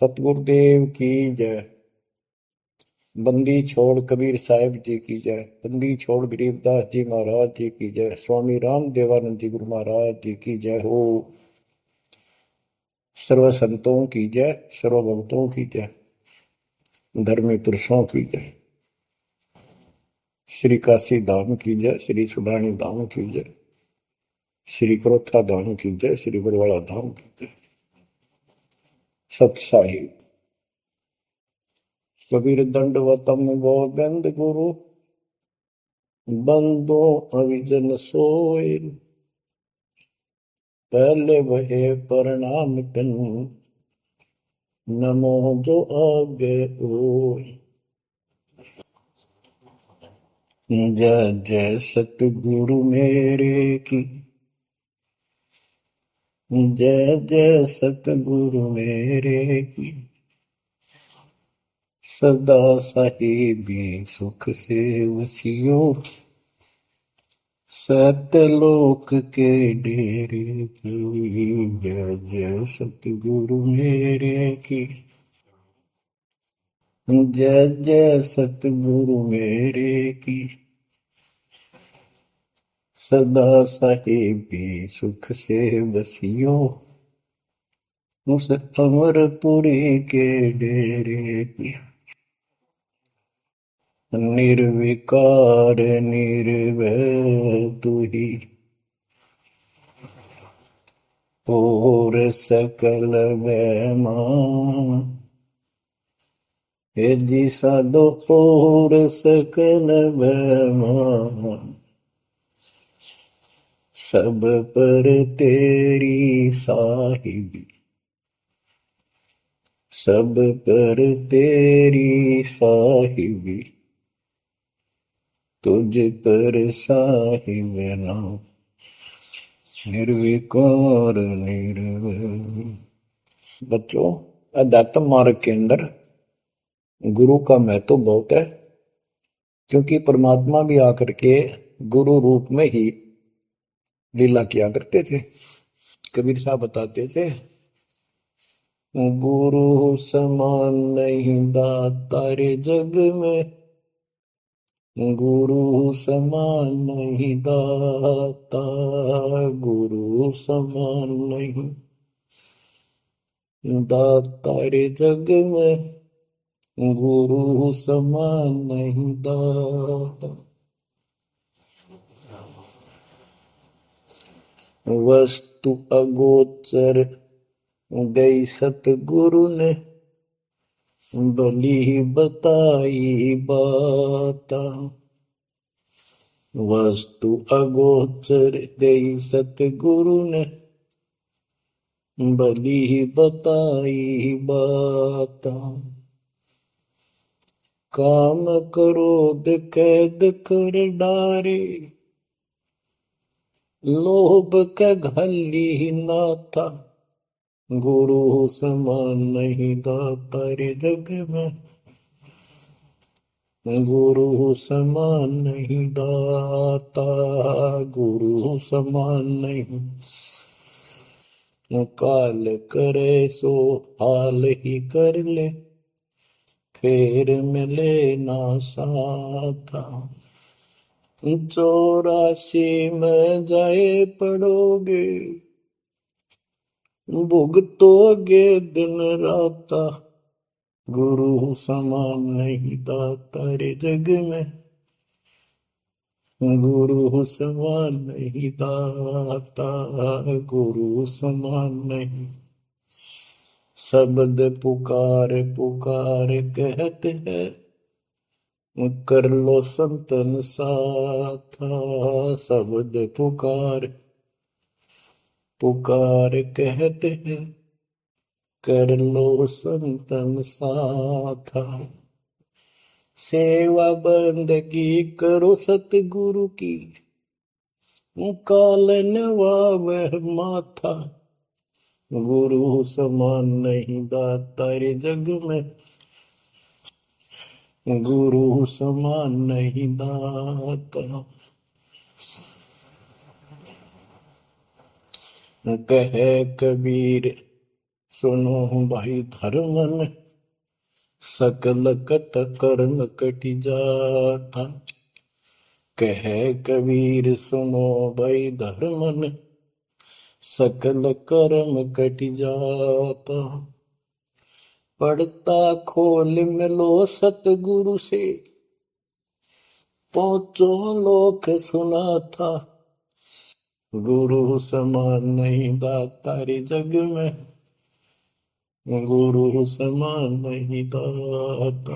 सतगुरुदेव की जय। बंदी छोड़ कबीर साहिब जी की जय। बंदी छोड़ गरीबदास जी महाराज जी की जय। स्वामी राम देवानंद जी गुरु महाराज जी की जय हो। सर्व संतों की जय, सर्व भक्तों की जय, धर्मी पुरुषों की जय। श्री काशी धाम की जय, श्री सुडानी धाम की जय, श्री क्रोथा धाम की जय, श्री बरवाड़ा धाम की जय। सत्साहिब कबीर दंडवतम गोविंद गुरु बंदो अविजन सोए। पहले वहे प्रणाम कन नमो जो आगे ओय। जय जय सतगुरु मेरे की, जय जय सतगुरु मेरे की। सदा साहिबी सुख से वसियो, सतलोक के डेरे की। जय जय सतगुरु मेरे की, जय जय सतगुरु मेरे की। सदा साहिबी सुख से बसियो, उस अमरपुरी के डेरे की। निर्विकार निर्भय तू ही, और सकल बैमान। हे जी साधो और सकल बैमान। सब पर तेरी साहिबी, सब पर तेरी साहिबी। तुझ पर साहिब नाम, निर्विकार निर्भय। बच्चों, अध्यात्म मार्ग के अंदर गुरु का महत्व बहुत है, क्योंकि परमात्मा भी आकर के गुरु रूप में ही लीला किया करते थे। कबीर साहब बताते थे, गुरु समान नहीं दाता रे जग में, गुरु समान नहीं दाता, गुरु समान नहीं दाता रे जग में, गुरु समान नहीं दाता। वस्तु अगोचर गई सतगुरु ने, भली बताई बाता। वस्तु अगोचर गई सतगुरु ने, भली बताई बाता। काम क्रोध कैद कर डारे, लोभ का घली नाथा। गुरु समान नहीं दाता रे जग में, गुरु समान नहीं दाता, गुरु समान नहीं। काल करे सो हाल ही कर ले, फेर मिले ना साथा। 84 में जाए पड़ोगे, भुगतोगे दिन राता। गुरु समान नहीं दाता रे जग में, गुरु समान नहीं दाता, गुरु समान नहीं। शब्द पुकार पुकार कहते हैं, कर लो संतन साथा। शब्द पुकार पुकार कहते हैं, कर लो संतन साथा। सेवा बंदगी करो सतगुरु की, काल नवावह माथा। गुरु समान नहीं दाता रे जग में, गुरु समान नहीं दाता। कहे कबीर सुनो भाई धर्मन, सकल कट कर्म कटि जाता। कह कबीर सुनो भाई धर्मन, सकल कर्म कटि जाता। पढ़ता खोल मिलो सतगुरु से, पहुंचो लोक सुना था। गुरु समान नहीं दाता रे जग में, गुरु समान नहीं दाता।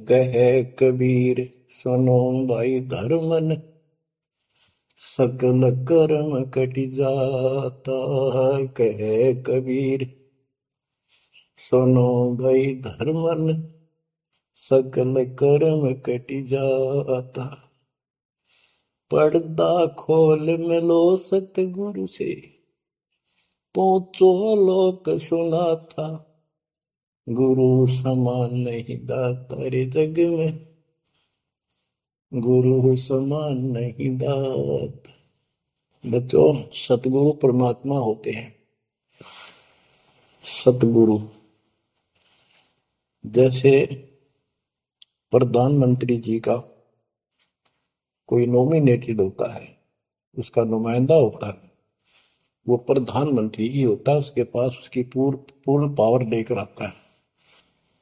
कहे कबीर सुनो भाई धर्मन, सकल कर्म कटि जाता। कहे कबीर सुनो भाई धर्मन, सकल कर्म कटि जाता। पर्दा खोल मिलो सतगुरु से, पहुंचो लोक सुना था। गुरु समान नहीं दाता रे जग में, गुरु समान नहीं दाता। बच्चों, सतगुरु परमात्मा होते हैं। सतगुरु जैसे प्रधानमंत्री जी का कोई नॉमिनेटेड होता है, उसका नुमाइंदा होता है, वो प्रधानमंत्री ही होता है, उसके पास उसकी पूर्ण पावर लेकर आता है।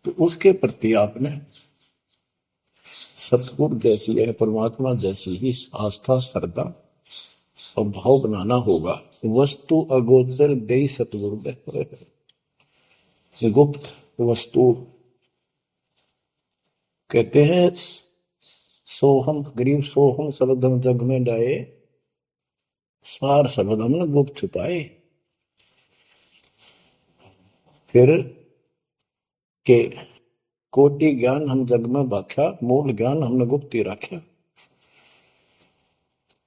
तो उसके प्रति आपने सतगुरु जैसी है, परमात्मा जैसी ही आस्था, श्रद्धा और भाव बनाना होगा। वस्तु अगोचर दे सतगुरु दे, गुप्त वस्तु कहते हैं। सोहम गरीब सोहम शब्दम जग में डाए, सार शब्दम न गुप्त छुपाए। फिर के कोटि ज्ञान हम जग में बाख्या, मूल ज्ञान हमने गुप्त ही रखा।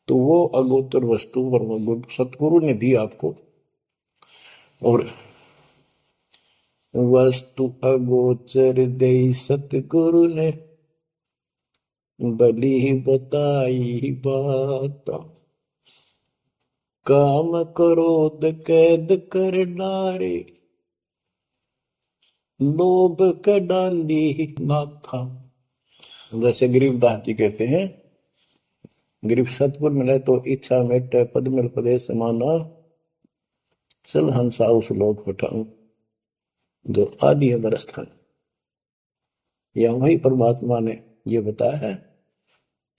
तो वो अगोचर वस्तु सतगुरु ने दी आपको। और वस्तु अगोचर दे सतगुरु ने, बली बताई बात। काम क्रोध कैद कर डारे, लोभ का डाली माथा। जैसे गरीबदास जी कहते हैं, गरीब सतगुर मिले तो इच्छा मेटे, पद मिल पदे समाना, चल हंसा उस लोक उठाऊं जो आदि अमर स्थान। या वही परमात्मा ने ये बताया है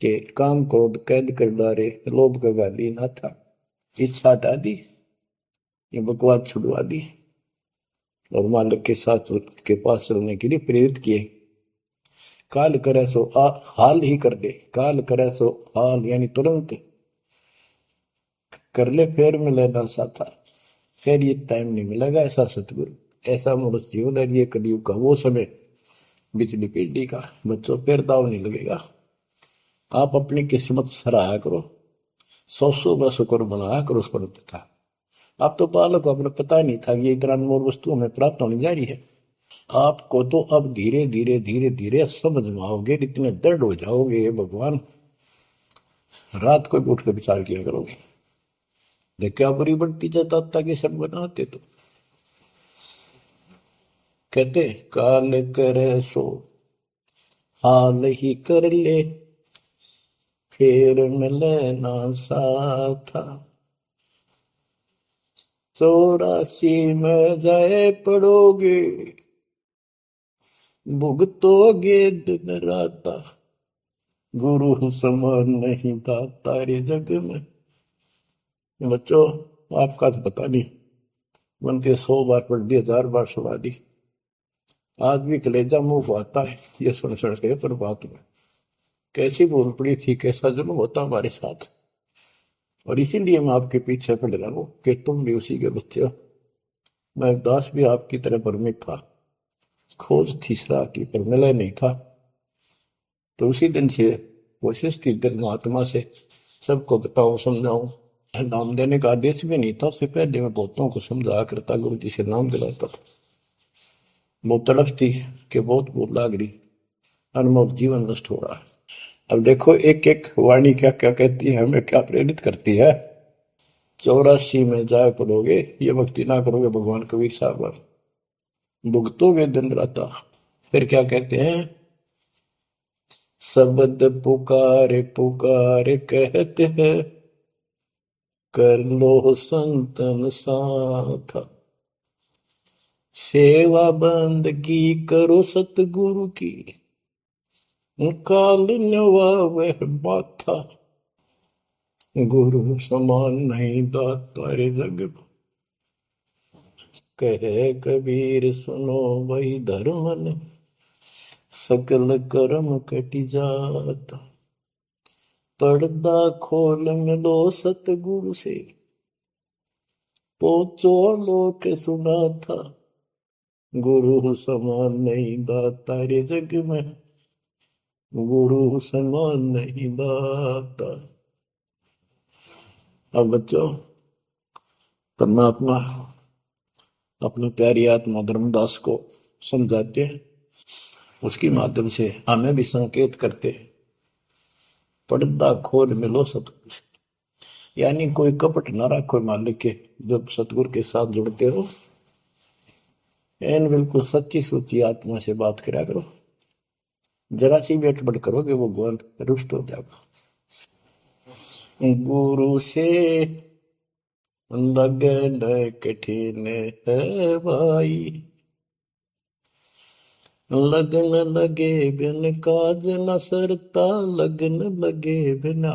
कि काम क्रोध कैद कर डारे, लोभ का गाली ना था, इच्छा हटा दी, ये बकवास छुड़वा दी और मालिक के साथ के पास चलने के लिए प्रेरित किए। काल करे सो हाल ही कर दे, काल करे सो हाल यानी तुरंत कर ले, फिर मिले ना साथा, फिर ये टाइम नहीं मिलेगा। ऐसा सतगुरु, ऐसा मनुष्य जीवन है। ये कलयुग का वो समय, बिजली पीढ़ी का बच्चों, फिर दाव नहीं लगेगा। आप अपनी किस्मत सराहा करो, 100 शुक्र बनाया करो उस पर था। आप तो बालक को अपने पता नहीं था कि ये इतना अनमोल वस्तु हमें प्राप्त होने जा रही है। आपको तो अब धीरे धीरे धीरे धीरे समझ में आओगे, इतने दृढ़ हो जाओगे, ये भगवान रात को उठ कर विचार किया करोगे। देख क्या बुरी बढ़ती जाता कि सब बनाते। तो कहते काल करे सो हाल ही कर ले, फिर मिले ना साथा। 84 में जाए पड़ोगे, भुगतोगे दिन राता। गुरु समान नहीं था तारे जग में। बच्चों, आपका तो पता नहीं, बनते 100 बार पढ़ दी, 1000 बार सुना दी, आज भी कलेजा मुंह को आता है ये सुन के। पर बात में कैसी बोल पड़ी थी, कैसा जुल्म होता हमारे साथ। और इसीलिए मैं आपके पीछे पड़ रहा हूं कि तुम भी उसी के बच्चे हो। मैं दास भी आपकी तरह भ्रमित था, खोज तीसरा की पर मिला नहीं था। तो उसी दिन से कोशिश थी दिल महात्मा से सबको बताऊं, समझाऊं। नाम देने का आदेश भी नहीं था, उससे पहले मैं बहुतों को समझाया करता, गुरु जी से नाम दिलाता था। बहुत तड़फ थी कि बहुत बहुत लाग रही, अनमोल जीवन नष्ट हो रहा है। अब देखो एक एक वाणी क्या क्या कहती है, हमें क्या प्रेरित करती है। 84 में जाए पड़ोगे, ये भक्ति ना करोगे भगवान कबीर साहब पर, भुगतोगे दिन रात। फिर क्या कहते हैं, शब्द पुकार पुकार कहते हैं, कर लो संतन साथ, सेवा बंदगी करो सतगुरु की, काल नवावे माथा, गुरु समान नहीं दाता रे जग में। कहे कबीर सुनो भाई धर्म ने, सकल कर्म कटि जाता, पर्दा खोल मिलो सतगुरु से, पहुंचो लोक सुना था, गुरु समान नहीं दाता रे जग में, गुरु समान नहीं दाता। अब बच्चों, परमात्मा अपनी प्यारी आत्मा धर्मदास को समझाते हैं, उसके माध्यम से हमें भी संकेत करते हैं, पर्दा खोल मिलो सतगुरु से, यानी कोई कपट ना रखो मालिक के, जब सतगुरु के साथ जुड़ते हो एन बिल्कुल सच्ची सुची आत्मा से बात करा करो, जरा सी भी अटपट करोगे वो भगवान रुष्ट हो जाएगा। गुरु से लगन कठिन है भाई, लगन लगे बिन काज न सरता, लगन लगे बिना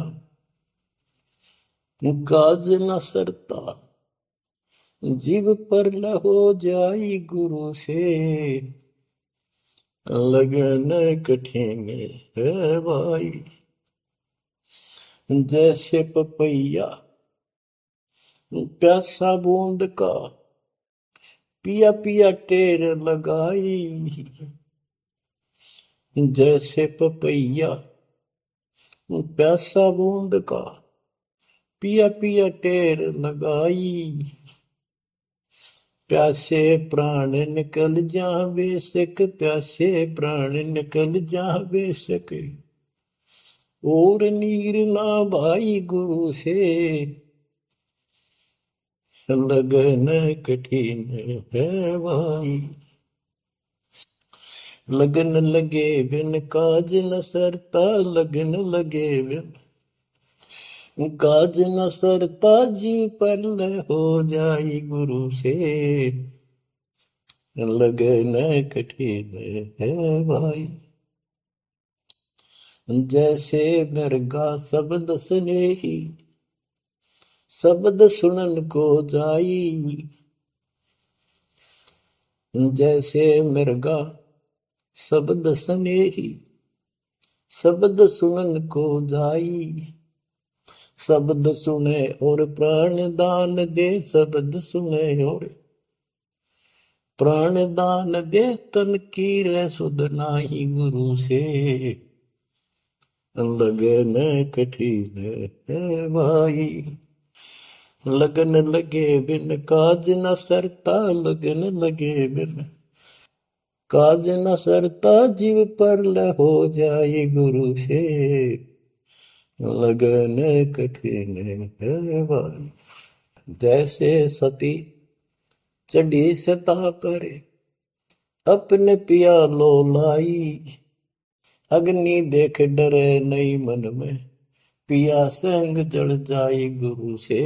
काज न सरता, जीव पर लहो जाई गुरु से, लगन कठिन है भाई। जैसे पपैया प्यासा बूंद का, पिया पिया टेर लगाई, जैसे पपैया प्यासा बूंद का, पिया पिया टेर लगाई, प्यासे प्राण निकल जा बेशक, प्यासे प्राण निकल जा बेशक, और नीर ना भाई गुरु से, लगन कठिन है भाई। लगन लगे बिन काज न सरता, लगन लगे बिन काज न सरता, जीव पर हो जाई गुरु से, लगन कठिन है भाई। जैसे मृगा शब्द स्नेही, शब्द सुनन को जाई, जैसे मृगा शब्द स्नेही, शब्द सुनन को जाई, शब्द सुने और प्राण दान दे, शब्द सुने और प्राण दान दे, तन की रे सुध नाही गुरु से, लगन कठिन है भाई। लगन लगे बिन काज न सरता, लगन लगे बिन काज न सरता, जीव पर हो जाए गुरु से, लगन कठिन है भाई। जैसे सती चढ़ी सता पर, अपने पिया लो लाई, अग्नि देख डरे नहीं मन में, पिया संग जल जाए गुरु से,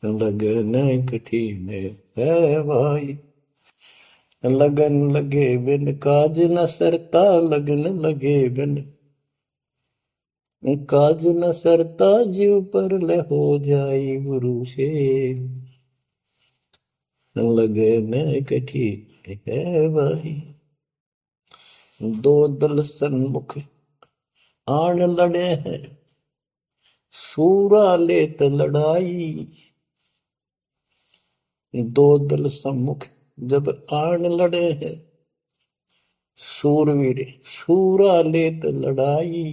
लगन कठिन है भाई। लगन लगे बिन काज न सरता, लगन लगे बिन काज न सरता, जीव पर हो जाए गुरु से, लगन कठिन है भाई। दो दल सन्मुख आन लड़े हैं, सूरा लेत लड़ाई, दो दल सम्मुख जब आन लड़े हैं, सूरवीर सूरा लेत लड़ाई,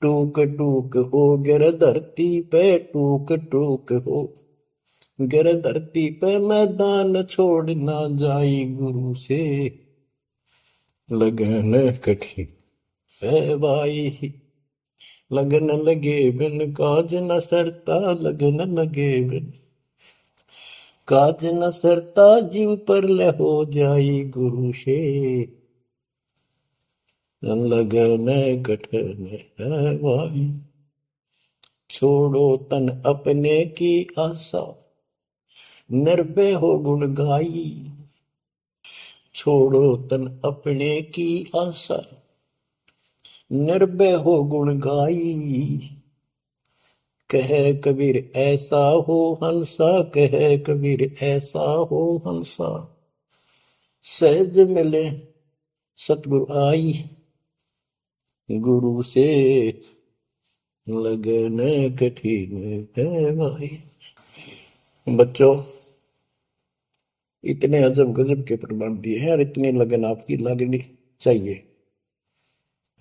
टूक टूक हो गिर धरती पे, टूक टूक हो गिर धरती पे, मैदान छोड़ ना जाई गुरु से, लगन कठिन है भाई। लगन लगे बिन काज न सरता, लगन लगे बिन काज न सरता, जीव पर ले हो जाई गुरु से, लगन कठन है भाई। छोड़ो तन अपने की आशा, निर्भय हो गुण गाई। छोड़ो तन अपने की आशा, निर्भय हो गुण गाई। कह कबीर ऐसा हो हंसा, कह कबीर ऐसा हो हंसा, सहज मिले सतगुरु आई। गुरु से लगन कठिन है भाई। बच्चों, इतने अजब गजब के प्रमाण दिए हैं और इतनी लगन आपकी लगनी चाहिए।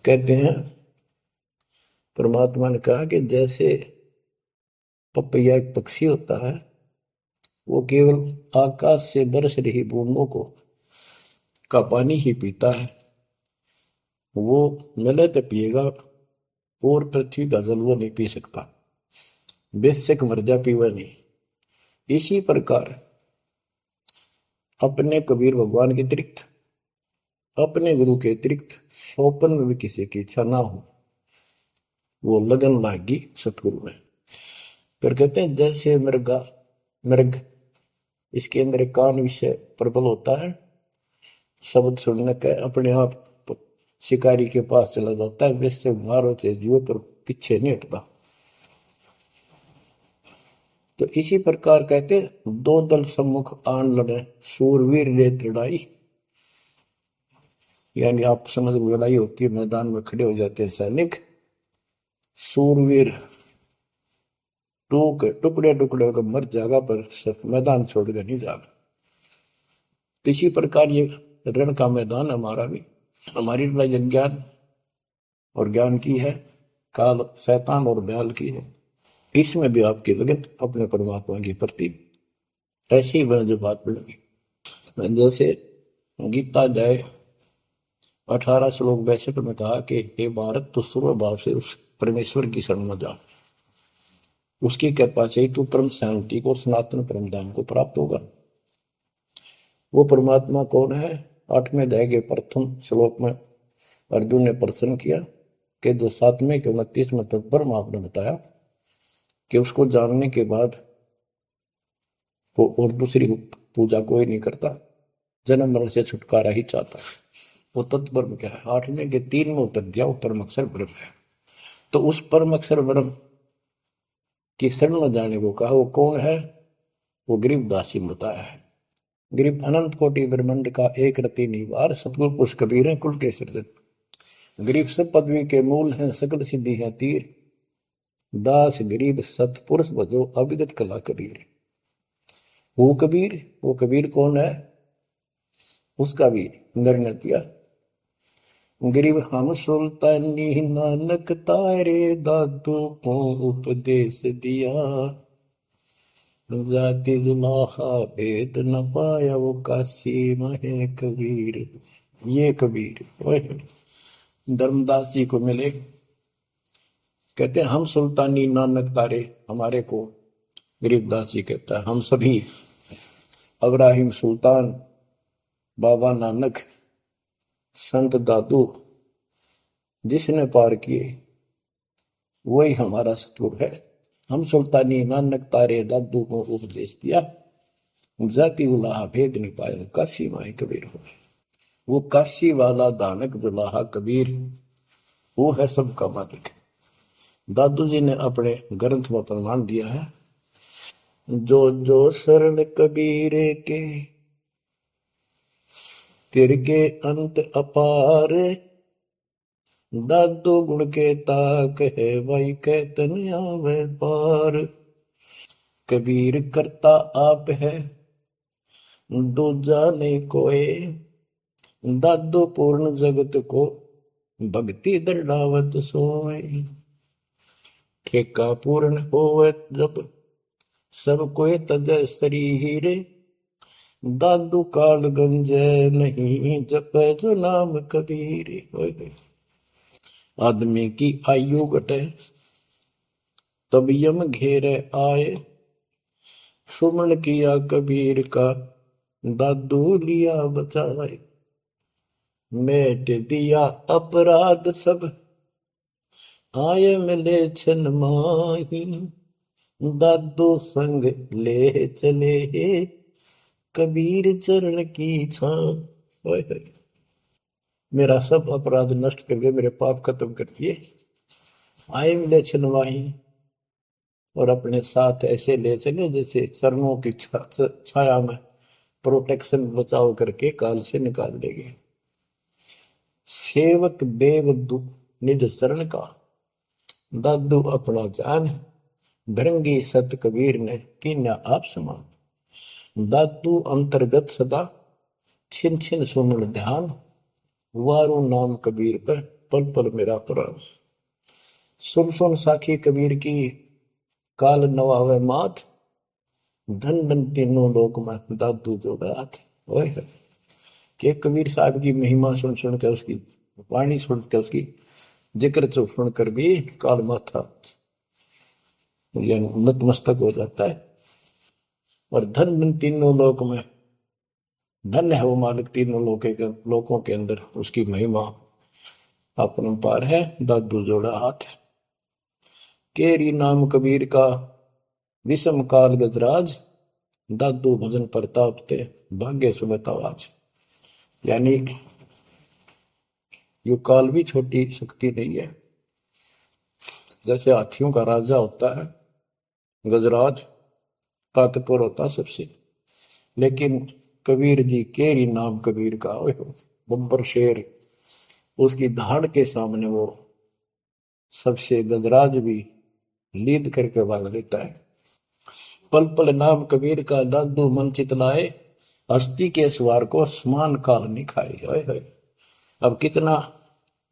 कहते हैं परमात्मा ने कहा कि जैसे पपैया एक पक्षी होता है, वो केवल आकाश से बरस रही बूंदों को का पानी ही पीता है, वो मिले तो पिएगा, और पृथ्वी का जल वो नहीं पी सकता, बेशक मर जा पीवा नहीं। इसी प्रकार अपने कबीर भगवान के अतिरिक्त, अपने गुरु के अतिरिक्त सोपन में भी किसी की इच्छा ना हो, वो लगन लागी सतगुरु में। फिर कहते हैं जैसे मृग इसके अंदर एक कान विषय प्रबल होता है, शब्द सुनने का अपने आप शिकारी के पास चला जाता है, वैसे मारो चाहे जीव पर पीछे नहीं हटता। तो इसी प्रकार कहते दो दल सम्मुख आन लड़े, सूरवीर रे लड़ाई। यानी आप समझ लड़ाई होती है, मैदान में खड़े हो जाते हैं सैनिक, सूरवीर टुकड़े टुकड़े होकर मर जाएगा, पर मैदान छोड़कर नहीं जाएगा। तो इसी प्रकार ये रण का मैदान हमारा भी, हमारी लड़ाई ज्ञान और ज्ञान की है, काल शैतान और दयाल की है। इसमें भी आपकी लगन अपने परमात्मा के प्रति ऐसी ही बना जो बात बढ़ेगी। जैसे गीता अध्याय 18 श्लोक 62 में कहा कि हे भारत, तो सर्व भाव से उस परमेश्वर की शरण में जा, उसकी कृपा से तू परम शांति को, सनातन परम धाम को प्राप्त होगा। वो परमात्मा कौन है? 8वें अध्याय के प्रथम श्लोक में अर्जुन ने प्रश्न किया कि जो 7वें के 29वें तक पर आपने बताया कि उसको जानने के बाद वो और दूसरी पूजा कोई नहीं करता, जन्म मरण से छुटकारा ही चाहता है। वो तत्पर क्या है? 8वें के 3 में उत्तर दिया, वो परम अक्षर ब्रह्म है। तो उस परम अक्षर ब्रह्म की शरण में जाने को कहा। वो कौन है? वो गरीबदास जी बताया है। गरीब अनंत कोटि ब्रह्मांड का एक रति निवार, सतगुरु पुरुष कबीर है कुल के सृजन। गरीब सब पदवी के मूल हैं, सकल सिद्धि है तीर, दास गरीब सतपुरुष भजो, अविगत कला कबीर। वो कबीर कौन है? उसका भी निर्णय किया। गरीब हम सुल्तानी नानक तारे, दादू को उपदेश दिया, जाति जुलाहा भेद न पाया, वो काशी महे कबीर। ये कबीर धर्मदास जी को मिले, कहते हैं हम सुल्तानी नानक तारे, हमारे को गरीबदास जी कहता है हम सभी अब्राहिम सुल्तान, बाबा नानक, संत दादू जिसने पार किए वही हमारा सतगुरु है। हम सुल्तानी नानक तारे, दादू को उपदेश दिया, जाति उलाहा भेद नहीं पाया, काशी माए कबीर हो। वो काशी वाला दानक दुलाहा कबीर, वो है सबका मालिक। दादू जी ने अपने ग्रंथ में प्रमाण दिया है, जो जो शरण कबीरे के, तिरगे अंत अपार, दादू गुण के ताक है, भाई कहतन आवे पार। कबीर करता आप है, दूजा नहीं कोई, दादू पूर्ण जगत को, भक्ति दर्डावत सोए। ठेका पूर्ण होवे जब, सब कोई तजय शरीर, दादू काल गंजय नहीं, जपे जो नाम कबीर। आदमी की आयु घटे, तब यम घेरे आए। सुमन किया कबीर का, दादू लिया बचाए। मेट दिया अपराध सब, आए मिले छन माही। दादू संग ले चले, कबीर चरण की छां। मेरा सब अपराध नष्ट कर दिए, मेरे पाप खत्म कर दिए। आए मिले छन माही, और अपने साथ ऐसे ले चले जैसे चरणों की छाया में प्रोटेक्शन बचाव करके काल से निकाल लेंगे। सेवक देव निज शरण का, दादू अपना जान। भृंगी सत कबीर ने कीन्या आप समान। दादू अंतर्गत सदा, छिन छिन सुमन ध्यान। वारू नाम कबीर पर, पल पल मेरा प्राण। सुन सुन साखी कबीर की, काल नवावे माथ। धन धन तीनों लोक में, दादू जोड़ा हाथ। ओए के कबीर साहब की महिमा सुन सुन के, उसकी वाणी सुन के, उसकी जिक्र सुन कर भी काल माथा नतमस्तक हो जाता है। और धन धन तीनों लोक में, धन है वो मालिक तीनों लोकों के अंदर, उसकी महिमा अपरंपार है। दादू जोड़ा हाथ। केरी नाम कबीर का, विषम काल गजराज। दादू भजन प्रताप ते, भाग्य सुबह आवाज। यानी ये काल भी छोटी शक्ति नहीं है। जैसे हाथियों का राजा होता है गजराज, ताकतवर होता सबसे, लेकिन कबीर जी, केरी नाम कबीर का, बब्बर शेर, उसकी धाड़ के सामने वो सबसे गजराज भी लीद करके भाग लेता है। पल पल नाम कबीर का, दादू मन चितलाए। हस्ती के सवार को समान काल नहीं खाए। अब कितना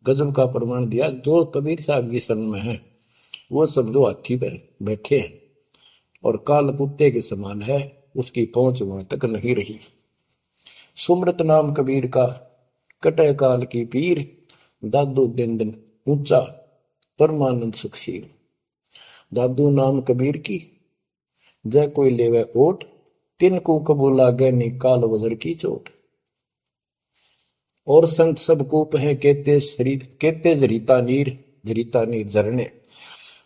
गजब का प्रमाण दिया। जो कबीर साहब की शरण में है वो सब जो हाथी पे बैठे हैं और काल कुत्ते के समान है, उसकी पहुंच वहां तक नहीं रही। सुमृत नाम कबीर का, कटे काल की पीर। दादू दिन दिन ऊंचा, परमानंद सुखशील। दादू नाम कबीर की, जय कोई लेवे ओट। तिनको कबूल लागे नी काल वजर की चोट। और संत सब कूप है, कहते शरीर कहते जरीता नीर झरने।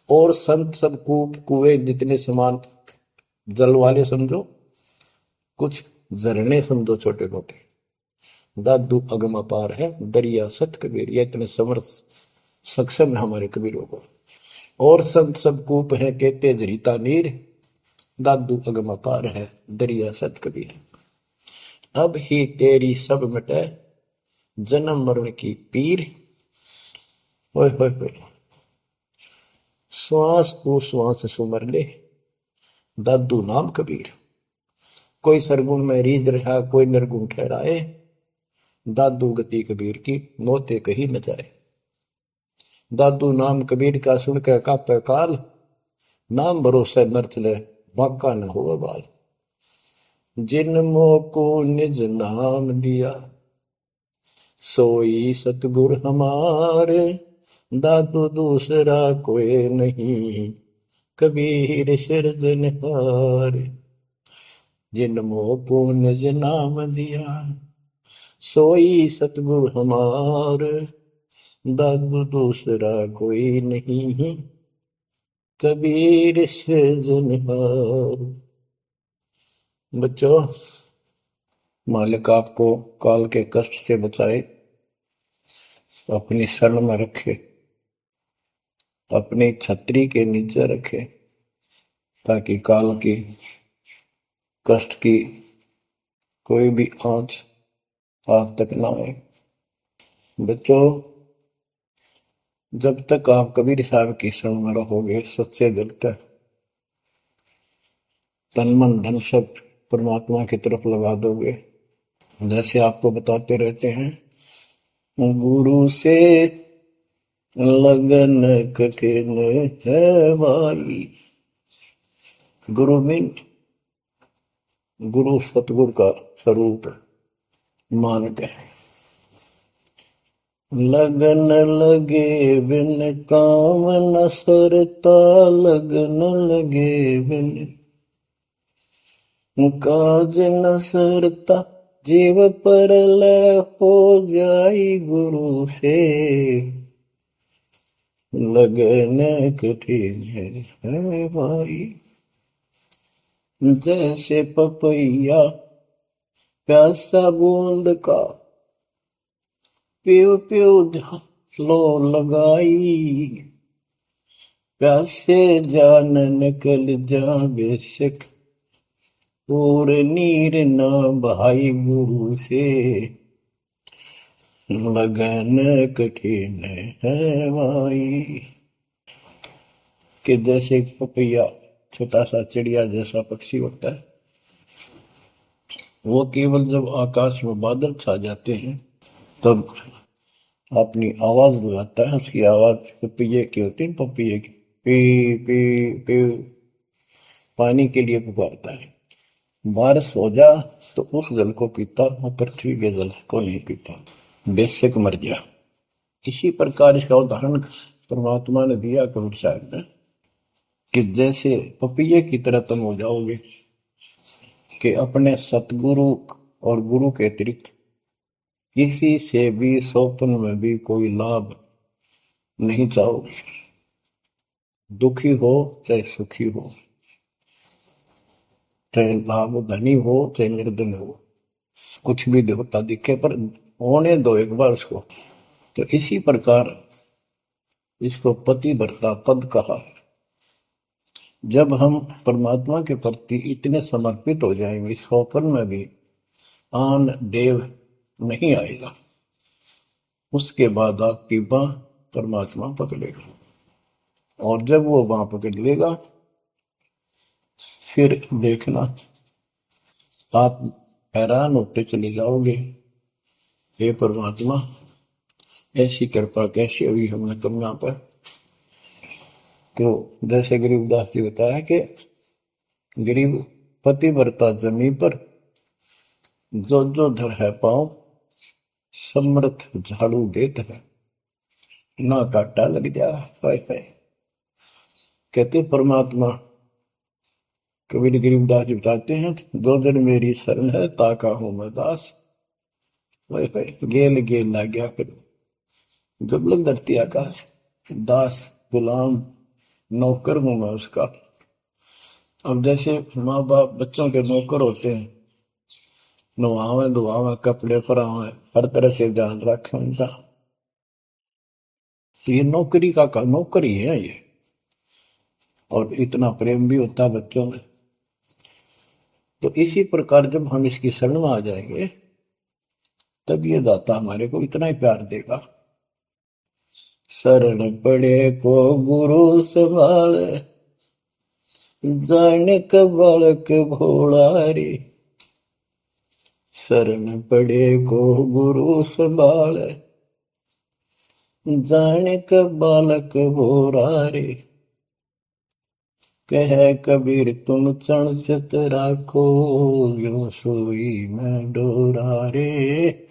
और संत सब कूप कुएं जितने समान जल वाले समझो, कुछ झरने समझो छोटे मोटे। दादू अगम अपार है, दरिया सत कबीर। ये इतने समर्थ सक्षम है हमारे कबीरों को। और संत सब कूप है, कहते जरीता नीर। दादू अगम अपार है, दरिया सत कबीर। अब ही तेरी सब मिटे, जन्म मरण की पीर। ओए होए होए, श्वास को श्वास सुमर ले, दादू नाम कबीर। कोई सरगुण में रीझ रहा, कोई निर्गुण ठहराए। दादू गति कबीर की, मोते कही न जाए। दादू नाम कबीर का, सुन के कापे काल। नाम भरोसे नर चले, बांका न हो बाल। जिन मोह को निज नाम लिया, सोई सतगुर हमारे। दादू दूसरा कोई नहीं, कबीर सिरजनहार। जिन मोह को निज नाम दिया, सोई सतगुर हमार। दादू दूसरा कोई नहीं, कबीर सिरजनहार। बच्चों, मालिक आपको काल के कष्ट से बचाए, अपनी शरण में रखे, अपनी छतरी के नीचे रखे, ताकि काल की कष्ट की कोई भी आंच आप तक ना आए। बच्चों, जब तक आप कबीर साहब की शरण में रहोगे, सच्चे दिल तक तन मन धन सब परमात्मा की तरफ लगा दोगे। जैसे आपको बताते रहते हैं, गुरु से लगन कठिन है भाई। गुरु मीन गुरु सतगुरु का स्वरूप मान के, लगन लगे बिन काम न सरता, लगन लगे बिन काज न सरता, जीव पर लय हो जाई गुरु से, लगन कठिन है भाई। जैसे पपैया प्यासा बूंद का, प्यो प्यो लो लगाई, प्यासे जान निकल जा बेशक, और नीर न भाई गुरु से, लगन कठिन है भाई। कि जैसे पपैया छोटा सा चिड़िया जैसा पक्षी होता है, वो केवल जब आकाश में बादल छा जाते हैं तब अपनी आवाज लगाता है। उसकी आवाज पपैये की होती है, पपैये की पी पी पी, पानी के लिए पुकारता है। बारिश हो जा तो उस जल को पीता, वो पृथ्वी के जल को नहीं पीता, बेशक मर गया। इसी प्रकार इसका उदाहरण परमात्मा ने दिया कबीर साहब ने कि जैसे पपैये की तरह तुम हो जाओगे कि अपने सतगुरु और गुरु के अतिरिक्त किसी से भी स्वप्न में भी कोई लाभ नहीं चाहोगे। दुखी हो चाहे सुखी हो, चाहे लाभ धनी हो चाहे निर्धन हो, कुछ भी देवता दिखे पर होने दो एक बार उसको। तो इसी प्रकार इसको पतिव्रता पद कहा। जब हम परमात्मा के प्रति इतने समर्पित हो जाएंगे, स्वप्न में भी आन देव नहीं आएगा, उसके बाद आपकी बाह परमात्मा पकड़ेगा। और जब वो बाह पकड़ लेगा फिर देखना आप हैरान होते चले जाओगे, हे परमात्मा ऐसी कृपा कैसी हुई हमने तुम यहाँ पर। तो जैसे गरीबदास जी बताया कि गरीब पतिव्रता जमी पर, जो जो धर है पाओ समर्थ झाड़ू देत है, ना काटा लग जा। कहते परमात्मा कबीर गरीबदास जी बताते हैं, दो दिन मेरी शरण है ताका हूं मैं दास, गेल गेल ला गया फिर दुर्लभ धरती आकाश, दास गुलाम नौकर हूं मैं उसका। अब जैसे माँ बाप बच्चों के नौकर होते हैं, नवावे धुआवे कपड़े परावे हर तरह से ध्यान रखें उनका, तो ये नौकरी का नौकर ही है ये। और इतना प्रेम भी होता है बच्चों में। तो इसी प्रकार जब हम इसकी शरण में आ जाएंगे तब ये दाता हमारे को इतना ही प्यार देगा। शरण पड़े को गुरु संभाले, जाने का बालक भोला रे। शरण पड़े को गुरु संभाले, जाने का बालक भोला रे। कह कबीर तुम चण चित राखो, यो सोई मैं डोरा रे।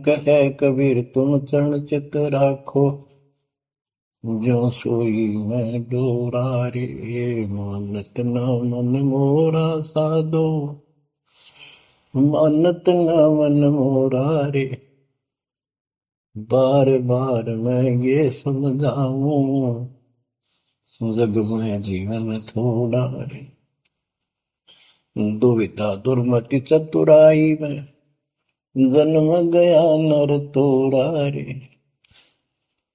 कह कबीर तुम चरण चित राखो, जो सोई मैं डोरा रे। मानत न मन मोरा साधो, मानत न मन मोरा रे। बार बार मैं ये समझाऊं, जग में जीवन थोड़ा रे। दुविधा दुर्मति चतुराई में, जन्म गया नर तोड़ा रे।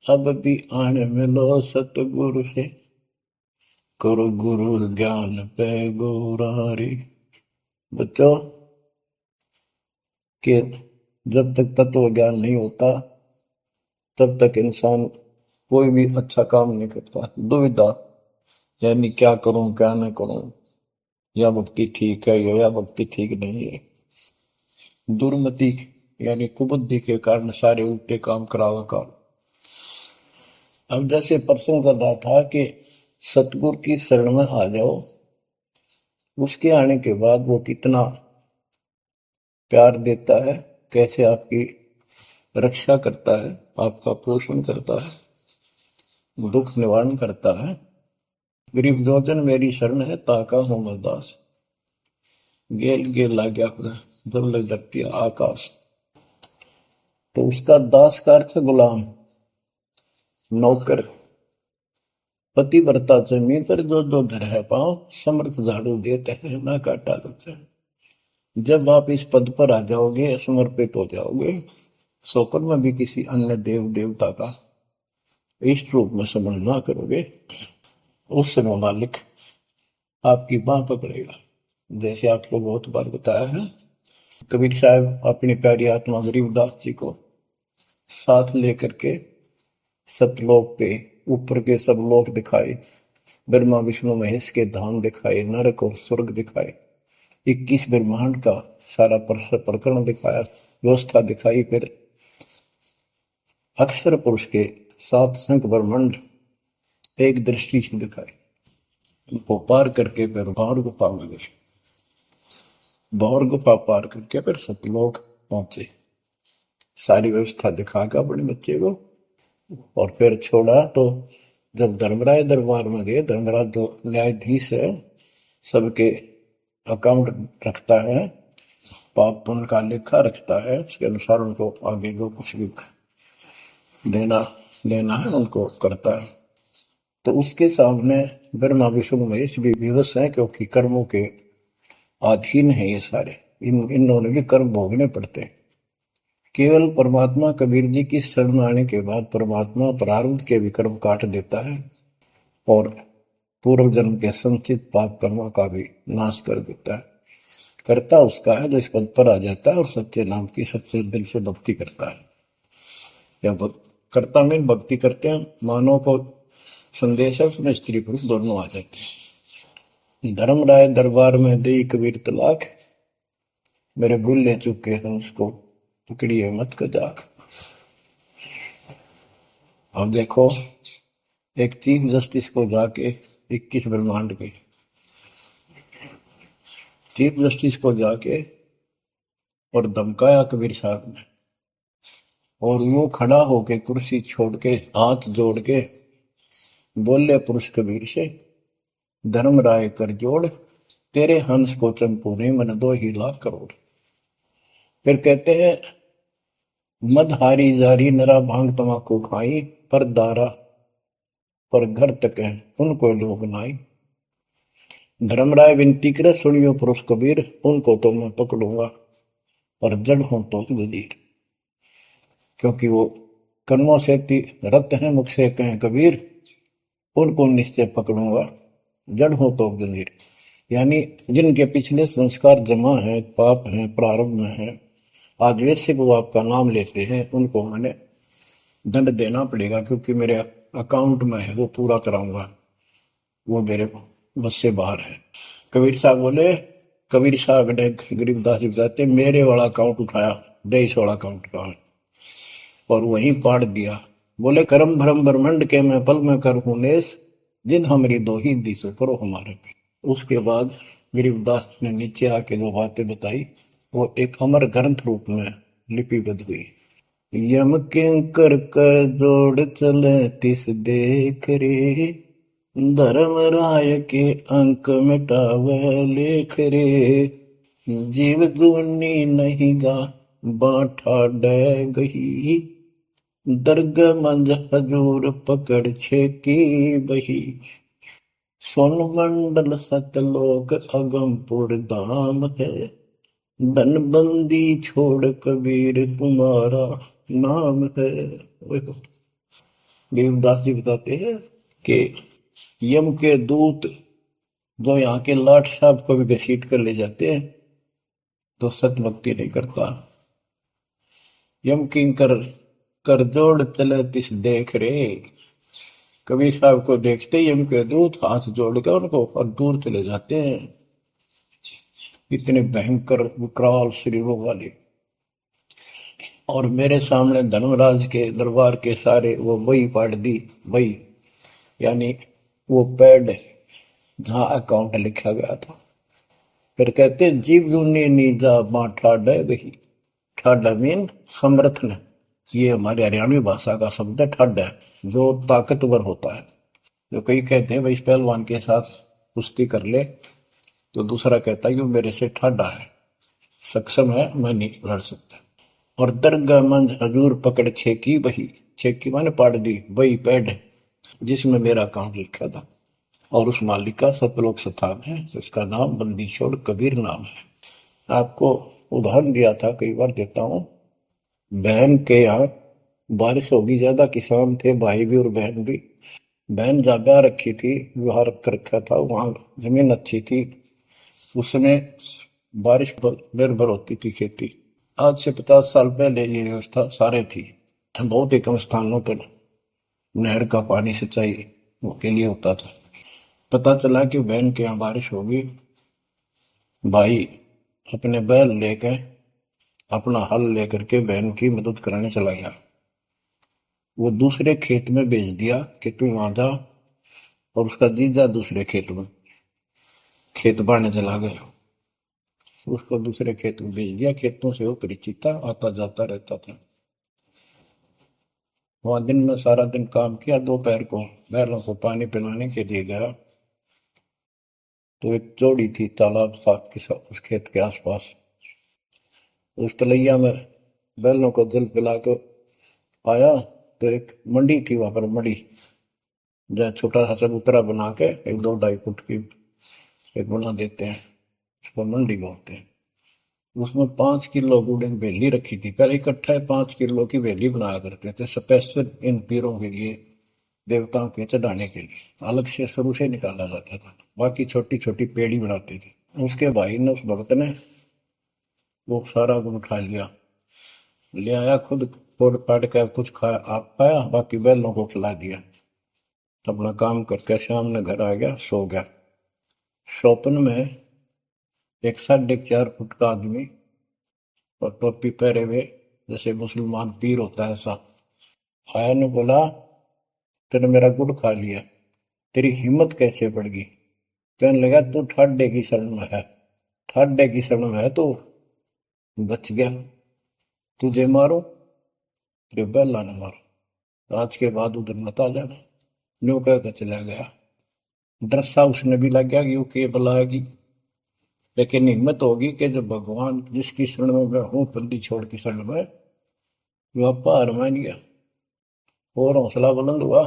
अब भी आन मिलो सतगुरु से, करो गुरु ज्ञान पे गोरा रे। बच्चों कि जब तक तत्व ज्ञान नहीं होता तब तक इंसान कोई भी अच्छा काम नहीं करता। दुविधा यानी क्या करूं क्या न करूं, या भक्ति ठीक है या भक्ति ठीक नहीं है। दुर्मति यानी कुबुद्धि के कारण सारे उल्टे काम करावा काम। अब जैसे प्रसंग कर रहा था कि सतगुरु की शरण में आ जाओ, उसके आने के बाद वो कितना प्यार देता है, कैसे आपकी रक्षा करता है, आपका पोषण करता है, दुख निवारण करता है। गरीब जोजन मेरी शरण है, ताका हूं मैं दास। गेल गेल लाग्या जब लग धरती आकाश। तो उसका दास का अर्थ है गुलाम, नौकर। पतिव्रता जमी पर जो जो धर है पांव, समर्थ झाड़ू देते हैं ना काटा लगता है। जब आप इस पद पर आ जाओगे, समर्पित हो जाओगे, सोकर में भी किसी अन्य देव देवता का इष्ट रूप में समझ ना करोगे, उस समय मालिक आपकी बाह पकड़ेगा। जैसे आपको बहुत बार बताया है, कबीर साहब अपनी प्यारी आत्मा गरीबदास जी को साथ लेकर के सतलोक पे ऊपर के सब लोक दिखाए, ब्रह्मा विष्णु महेश के धाम दिखाए, नरक और स्वर्ग दिखाए, 21 ब्रह्मांड का सारा प्रकरण दिखाया, व्यवस्था दिखाई। फिर अक्षर पुरुष के 7 संख ब्रह्मांड एक दृष्टि से दिखाए। उनको पार करके फिर भौर गुफा में गए, भौर गुफा पार करके फिर सतलोक पहुंचे। सारी व्यवस्था दिखाकर अपने बच्चे को, और फिर छोड़ा। तो जब धर्मराय दरबार में गए, धर्मराज जो न्यायाधीश है, सबके अकाउंट रखता है, पाप पुण्य का लेखा रखता है, उसके अनुसार उनको आगे जो कुछ भी देना लेना है उनको करता है। तो उसके सामने ब्रह्मा विष्णु महेश भी विवश है, क्योंकि कर्मों के अधीन है ये सारे, इन्होंने भी कर्म भोगने पड़ते हैं। केवल परमात्मा कबीर जी की शरण आने के बाद परमात्मा प्रारब्ध के भी कर्म काट देता है और पूर्व जन्म के संचित पाप कर्मों का भी नाश कर देता है। करता उसका है जो इस पद पर आ जाता है और सच्चे नाम की सच्चे दिल से भक्ति करता है। या करता में भक्ति करते हैं, मानव को संदेश है, उसमें स्त्री पुरुष दोनों आ जाते हैं। धर्मराय दरबार में दे कबीर तलाक, मेरे भूल ले चुके हैं उसको पकड़िए मत कजाक। अब देखो, एक चीफ जस्टिस को जाके 21 ब्रह्मांड के चीफ जस्टिस को जाके और धमकाया कबीर साहब ने, और वो खड़ा होके कुर्सी छोड़ के हाथ जोड़ के बोले पुरुष कबीर से, धर्मराय कर जोड़, तेरे हंस को चंपू ने मन 2 ही लाख करोड़। फिर कहते हैं, मद हारी जारी नरा भांग तमाकू खाई, पर दारा पर घर तक है उनको लोग नाई। धर्मराय विनती करे, सुनियो पुरुष कबीर, उनको तो मैं पकड़ूंगा और जड़ हूं तो वजीर। क्योंकि वो कर्मों से रत हैं, मुख से कहें कबीर, उनको निश्चय पकड़ूंगा, जड़ हो तो वजीर। यानी जिनके पिछले संस्कार जमा है, पाप है, प्रारंभ में है, आज वैसे वो आपका नाम लेते हैं, उनको मैंने दंड देना पड़ेगा, क्योंकि मेरे अकाउंट में है, वो पूरा कराऊंगा, वो मेरे बस से बाहर है। कबीर साहब बोले, कबीर साहब ने गरीबदास जी बताते, मेरे वाला अकाउंट उठाया, 23 वाला अकाउंट का, और वहीं पाड़ दिया। बोले, करम भरम ब्रह्मंड के मैं पल में कर हूं नेस, जिन हमारी 2 ही दी सो करो हमारे पे। उसके बाद गरीबदास ने नीचे आके जो बातें बताई, वो एक अमर ग्रंथ रूप में लिपिबद्ध हुई। यम किंकर कर जोड़ चले तिस देख रे, धर्म राय के अंक मिटावे लेख रे, जीव दूनी नहीं गा बाठा डे गही, दर्ग मंज हजूर पकड़ छेकी बही, सोन मंडल सतलोक अगमपुर धाम है, धनबंदी छोड़ कबीर तुम्हारा नाम है। गरीबदास जी बताते हैं कि यम के दूत जो यहाँ के लाट साहब को भी घसीट कर ले जाते हैं, तो सत भक्ति नहीं करता। यम किंकर कर जोड़ चले तिस देख रे, कबीर साहब को देखते ही यम के दूत हाथ जोड़ कर उनको और दूर चले जाते हैं। इतने भयंकर विकराल शरीरों वाले। और मेरे सामने धर्मराज के दरबार के सारे वो बही पाड़ दी, बही यानी वो पैड जहां अकाउंट लिखा गया था। फिर कहते, जीव जूनी नीजा मां ठाडा गही, ठाडा मीन समर्थ ने, ये हमारे हरियाणवी भाषा का शब्द है ठड है, जो ताकतवर होता है। जो कई कहते हैं भाई इस पहलवान के साथ कुश्ती कर ले, तो दूसरा कहता है कि वो मेरे से ठाडा है, सक्षम है, मैं नहीं लड़ सकता। और दरगाह मंज हजूर पकड़ छेकी वही, छेकी माने पाड़ दी वही पैड है जिसमें मेरा काम लिखा था। और उस मालिक का सतलोक स्थान है, उसका नाम बंदी छोड़ कबीर नाम है। आपको उदाहरण दिया था, कई बार देता हूँ। बहन के यहाँ बारिश होगी ज्यादा, किसान थे भाई भी और बहन भी। बहन जहाँ ब्याह रखी थी, विवाह कर रखा था, वहां जमीन अच्छी थी, उसमें बारिश पर निर्भर होती थी खेती। आज से 50 साल पहले ये व्यवस्था सारे थी। बहुत ही कम स्थानों पर नहर का पानी सिंचाई के लिए होता था। पता चला कि बहन के यहाँ बारिश होगी, भाई अपने बैल लेकर, अपना हल लेकर के बहन की मदद कराने चला गया। वो दूसरे खेत में भेज दिया कि तू वहां जा, और उसका जीजा दूसरे खेत में खेत बांटने चला गया। उसको दूसरे खेत में भेज दिया, खेतों से वो परिचित था, आता जाता रहता था। वहां दिन में सारा दिन काम किया, दोपहर को बैलों को पानी पिलाने के लिए गया, तो एक जोड़ी थी तालाब साथ के साथ उस खेत के आसपास। उस तलैया में बैलों को जल पिला कर आया, तो एक मंडी थी वहां पर, मंडी जहाँ छोटा सा चबूतरा बना के 1-2-2.5 फुट की एक बना देते हैं, उसको मंडी बोलते हैं। उसमें 5 किलो गुड़ की वेली रखी थी, पहले इकट्ठा 5 किलो की वेली बनाया करते थे स्पेशल इन पीरों के लिए, देवताओं के चढ़ाने के लिए अलग से शुरू से निकाला जाता था। बाकी छोटी छोटी पेड़ी बनाते थे। उसके भाई ने, उस भक्त ने, वो सारा गुड़ खा लिया, ले आया खुद, फोड़ फाड़ कर कुछ खाया, आप खाया, बाकी बैलों को खिला दिया। अपना काम करके शाम में घर आ गया, सो गया। स्वप्न में एक 4.5 फुट का आदमी और टोपी पहरे हुए, जैसे मुसलमान पीर होता है ऐसा, आया ने बोला, तेने मेरा गुड़ खा लिया, तेरी हिम्मत कैसे बढ़ गई? कहने लगा, तू ठाडे की शरण में है, ठाडे की शरण में है तो बच गया, तुझे मारो तेरे बैला ने मारो, आज के बाद उधर मत आ जाना। न्यू कहकर चला गया। डर सा उसने भी लग गया कि वो के बुलाएगी, लेकिन हिम्मत होगी कि जब भगवान जिसकी शरण में मैं हूं, बंदी छोड़ की शरण में, वह पार मान गया और हौसला बुलंद हुआ।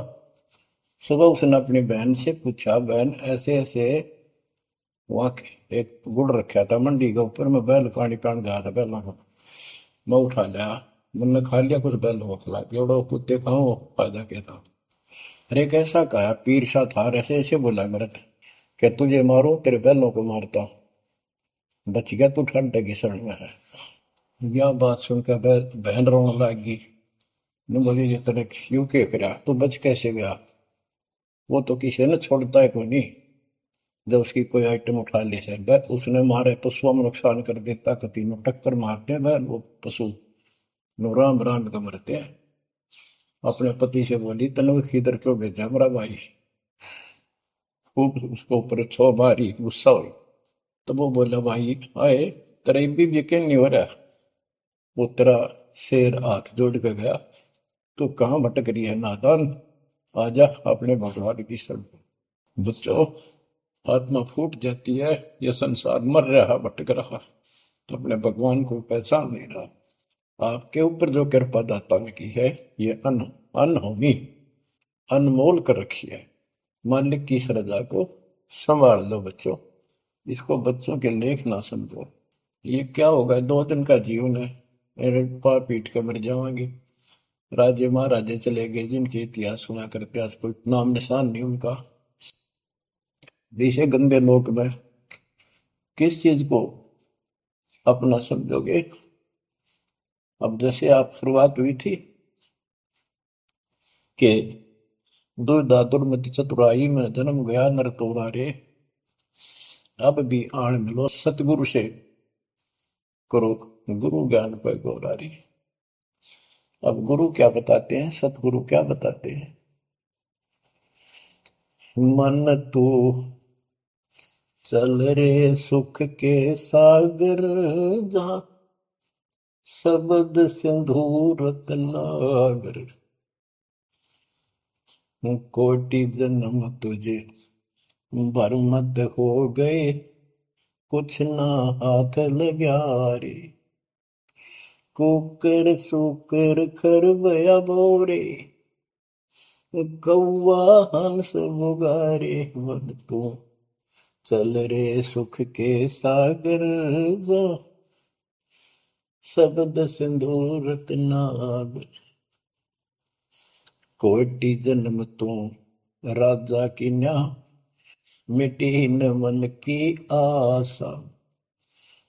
सुबह उसने अपनी बहन से पूछा, बहन ऐसे ऐसे, वहां एक गुड़ रखा था मंडी के ऊपर, मैं बैल पानी पान गया था बैलों को, मैं उठा लिया, मैंने खा लिया, कुछ बैल को खिला दिया, उड़ा कुत्ते खाओ, फायदा क्या था? अरे कैसा कहा, पीर सा था, ऐसे ऐसे बोला मेरे से, क्या तुझे मारो तेरे बैलों को मारता, बच गया तू ठंडे की शरण में है। यह बात सुनकर बहन रोने लगी। ने बोली, ये तेरे क्यों के फिरा, तू बच कैसे गया? वो तो किसी ने छोड़ता है कोई नहीं, जब उसकी कोई आइटम उठा ली से उसने मारे पशुओं में नुकसान कर देता, कभी नु टक्कर मारते हैं बैल, वो पशु नु राम राम का मरते हैं। अपने पति से बोली, तने किधर क्यों भेजा मेरा भाई? खूब उसको ऊपर छो मारी, गुस्सा हुई। तो वो बोला, भाई आए, तेरा भी यकीन नहीं हो रहा? वो तेरा शेर हाथ जोड़ के गया, तू कहाँ भटक रही है नादान, आजा अपने भगवान की शरण। बच्चों, आत्मा फूट जाती है, यह संसार मर रहा, भटक रहा, तो अपने भगवान को पहचान नहीं रहा। आपके ऊपर जो कृपा दाता ने की है, ये अनहोनी, अनमोल कर रखी है। मालिक की श्रद्धा को संभाल लो बच्चों, इसको बच्चों के लेख ना समझो। ये क्या होगा, 2 दिन का जीवन है, मेरे पार पीट के मर जाएंगे। राजे महाराजे चले गए, जिनके इतिहास सुना करके आज कोई नाम निशान नहीं उनका। विषय गंदे लोक में किस चीज को अपना समझोगे? अब जैसे आप शुरुआत हुई थी कि दुर्दादुर मति चतुराई में जन्म गया नर तोरा रे, अब भी आण मिलो सतगुरु से, करो गुरु ज्ञान पर गौरारी। अब गुरु क्या बताते हैं, सतगुरु क्या बताते हैं? मन तू चल रे सुख के सागर, जहां शब्द सिंधु रत्नागर, कोटि जन्म तुझे बरमद हो गए, कुछ ना हाथ लग्या रे। कुकर सुकर खरबया बोरे, कौआ हंस मुगारे। वद तू चल रे सुख के सागर जा, शब्द सिंधु रत्नागर। कोटि जन्म तू राजा की न्या, मिटी न मन की आशा।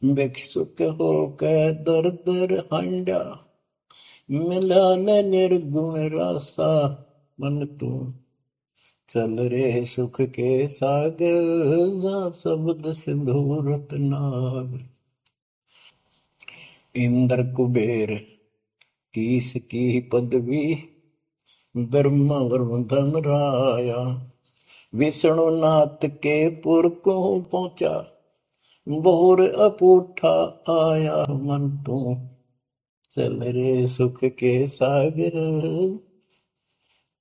भिक्षुक होकर दर दर हंडा, मिला न निर्गुण रासा। मन तू चल रे सुख के सागर जा, शब्द सिंधु रत्नागर। इंद्र कुबेर ईश की पदवी, ब्रह्मा वरुण धनराया। विष्णु नाथ के पुर को पहुंचा, बोर अपूठा आया। मन तू चल रे सुख के सागर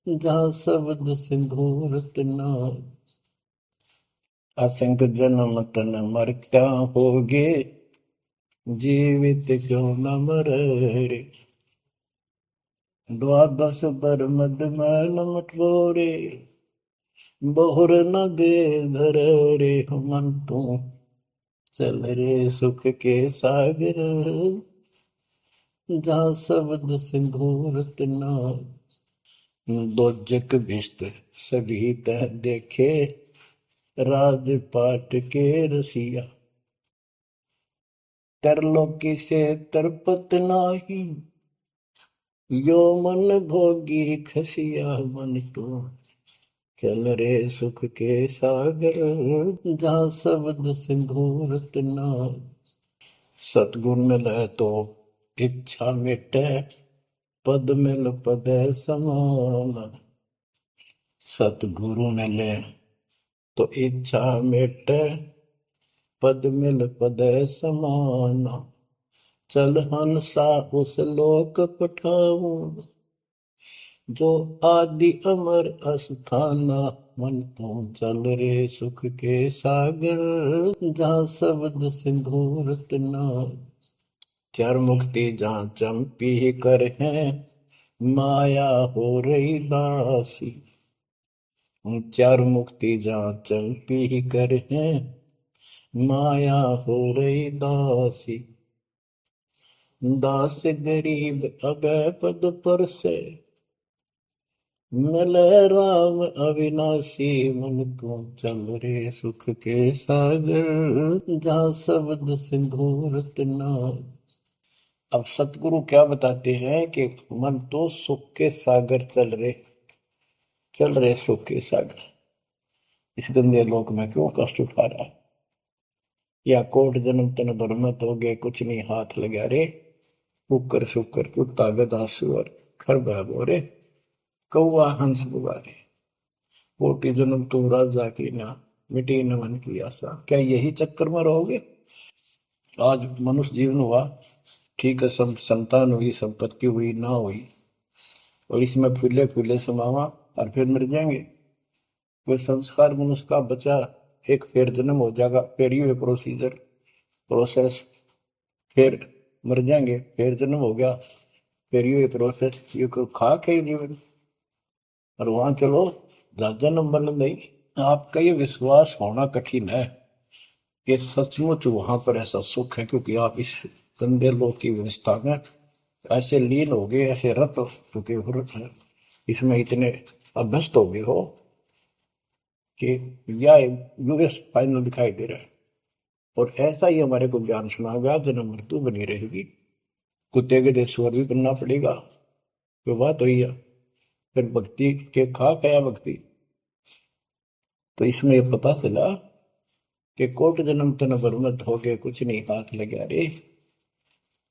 जा, शब्द सिंधु रत्नागर। असंख्य जन्म तन मर क्या होगे, जीवित क्यों न मरे। द्वादश बर मद मैल मटोरे, बहुर न दे धर रे। मन तू चल रे सुख के सागर जा, शब्द सिंधु रत्नागर। दोजक भिस्त सभी तह देखे, राजपाट के रसिया। तरलोकी से तरपत नाही, यो मन भोगी खसिया। मन तू चल रे सुख के सागर जा, शब्द सिंधु रत्नागर। सतगुण मिले तो इच्छा मिटे, पद मिल पद समान। सतगुरु मिले तो इच्छा मिटे, पद मिल पद समान। चल हंसा उस लोक पठाऊं, जो आदि अमर अस्थाना। मन तू चल रे सुख के सागर जा, शब्द सिंधु रत्नागर। चार मुक्ति जहाँ चंपी कर है, माया हो रही दासी। चार मुक्ति जहाँ चंपी कर है, माया हो रही दासी। दास गरीब अभय पद पर से, मिले राम अविनाशी। मन तू चल रे सुख के सागर जा, शब्द सिंधु रत्नागर। अब सतगुरु क्या बताते हैं कि मन तो सुख के सागर चल रहे सुख के सागर। इस गंदे लोक में क्यों कष्ट उठा रहा है? या कोट जन्म तन भरमत हो गए, कुछ नहीं हाथ लगा रे। कुकर शुकर कुत्ता गधा सुअर खरबा बोरे, कौआ हंस बुगारे। कोटि जन्म तू राजा की ना, मिटी न मन की आशा। क्या यही चक्कर में रहोगे? आज मनुष्य जीवन हुआ, ठीक है, सब संतान हुई, संपत्ति हुई ना हुई, और इसमें फूले फूले समावा और फिर मर जाएंगे। कोई संस्कार मनुष्य का बचा, एक फिर जन्म हो जाएगा, फिर ये प्रोसेस, फिर मर जाएंगे, फिर जन्म हो गया, फिर ये प्रोसेस। ये खाक है जीवन, और वहां चलो राजा नंबर नहीं। आपका ये विश्वास होना कठिन है कि सचमुच वहां पर ऐसा सुख है, क्योंकि आप इस गंदे लोक की व्यवस्था में ऐसे लीन हो गए, ऐसे रत हो चुके हो, इसमें इतने अभ्यस्त हो गए हो कि या यूएस फाइनल दिखाई दे रहा है। और ऐसा ही हमारे को ज्ञान सुना गया, जन्म मृत्यु बनी रहेगी, कुत्ते के देश्वर भी बनना पड़ेगा। तो बात हुई है, फिर भक्ति के खा गया भक्ति। तो इसमें यह पता चला कि कोट जन्म तन बरमत हो गए, कुछ नहीं हाथ लगे रे।